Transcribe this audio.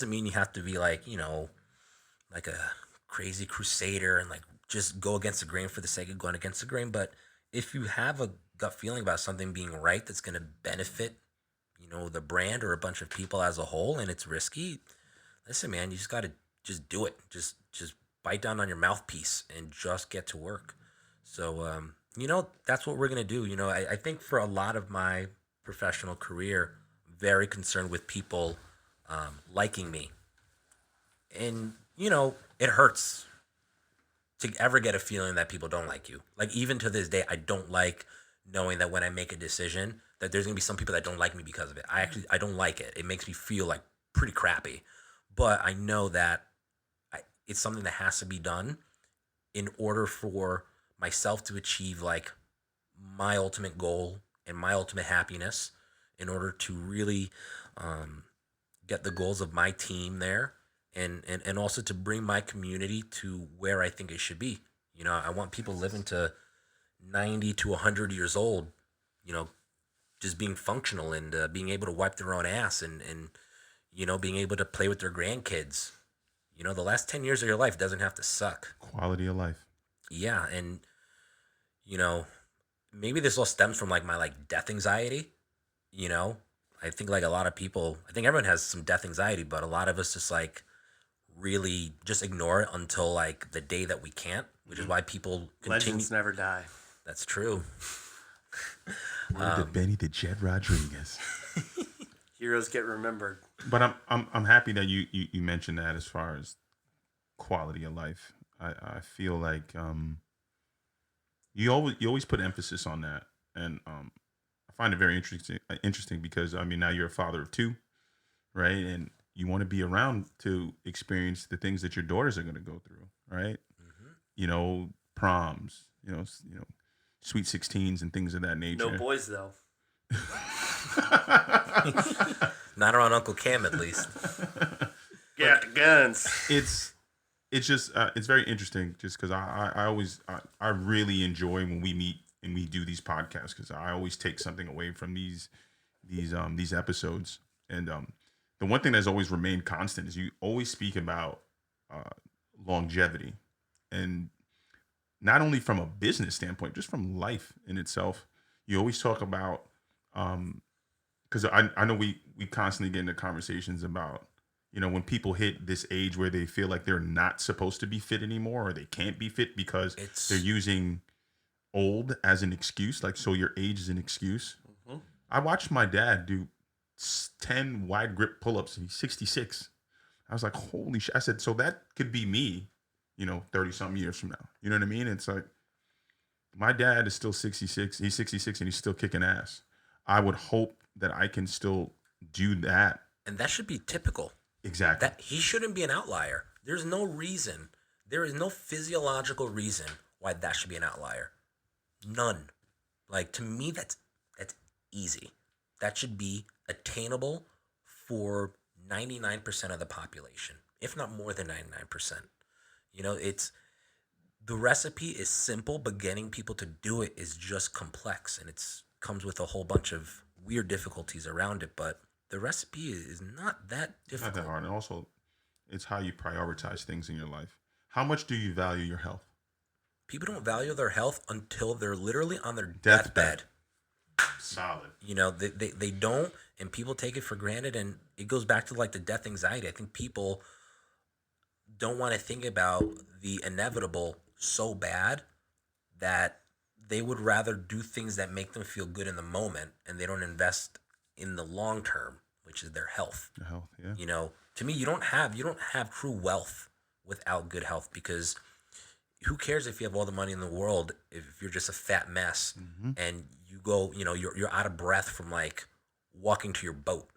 doesn't mean you have to be like, like a crazy crusader and like just go against the grain for the sake of going against the grain. But if you have a gut feeling about something being right that's going to benefit, the brand or a bunch of people as a whole, and it's risky, listen, man, you just got to just do it. Just bite down on your mouthpiece and just get to work. So, that's what we're going to do. I think for a lot of my professional career, very concerned with people liking me. And, it hurts to ever get a feeling that people don't like you. Like, even to this day, I don't like knowing that when I make a decision, that there's going to be some people that don't like me because of it. I don't like it. It makes me feel like pretty crappy. But I know that it's something that has to be done in order for myself to achieve like my ultimate goal and my ultimate happiness, in order to really um, get the goals of my team there, and also to bring my community to where I think it should be. I want people living to 90 to 100 years old, you know, just being functional and being able to wipe their own ass, and being able to play with their grandkids. The last 10 years of your life doesn't have to suck. Quality of life. Yeah. And, you know, maybe this all stems from like my like death anxiety. you know I think like a lot of people, I think everyone has some death anxiety, but a lot of us just like really just ignore it until like the day that we can't, which is why people continue. Legends never die. That's true. Word to Benny the Jet Rodriguez. Heroes get remembered. But I'm happy that you mentioned that as far as quality of life. I feel like you always put emphasis on that, and I find it very interesting because I mean now you're a father of two, right? And you want to be around to experience the things that your daughters are going to go through, right? Hmm. Proms, sweet 16s and things of that No nature. boys though. Not around Uncle Cam, at least. Get out the guns. it's it's just it's very interesting just because I always I really enjoy when we meet and we do these podcasts because I always take something away from these episodes. And the one thing that's always remained constant is you always speak about uh, longevity, and not only from a business standpoint, just from life in itself. You always talk about because I know we constantly get into conversations about when people hit this age where they feel like they're not supposed to be fit anymore or they can't be fit because they're It's using old as an excuse, like so your age is an excuse. Hmm. I watched my dad do 10 wide grip pull-ups and he's 66. I was like, holy shit. I said, so that could be me, 30 something years from now. You know what I mean? It's like my dad is still 66. He's 66 and he's still kicking ass. I would hope that I can still do that. and that should be typical. Exactly. That he shouldn't be an outlier. There's no reason. There is no physiological reason why that should be an outlier. None. Like, to me, that's easy. That should be attainable for 99% of the population, if not more than 99%. It's the recipe is simple, but getting people to do it is just complex, and it's comes with a whole bunch of weird difficulties around it. But the recipe is not that It's not that difficult. hard. And also, it's how you prioritize things in your life. How much do you value your health? People don't value their health until they're literally on their Deathbed. deathbed. Solid. They don't, and people take it for granted, and it goes back to like the death anxiety. I think people don't want to think about the inevitable so bad that they would rather do things that make them feel good in the moment, and they don't invest in the long term, which is their health. Your health, yeah. To me, you don't have true wealth without good health, because who cares if you have all the money in the world if you're just a fat mess, Hmm. and you go, you're out of breath from like walking to your boat.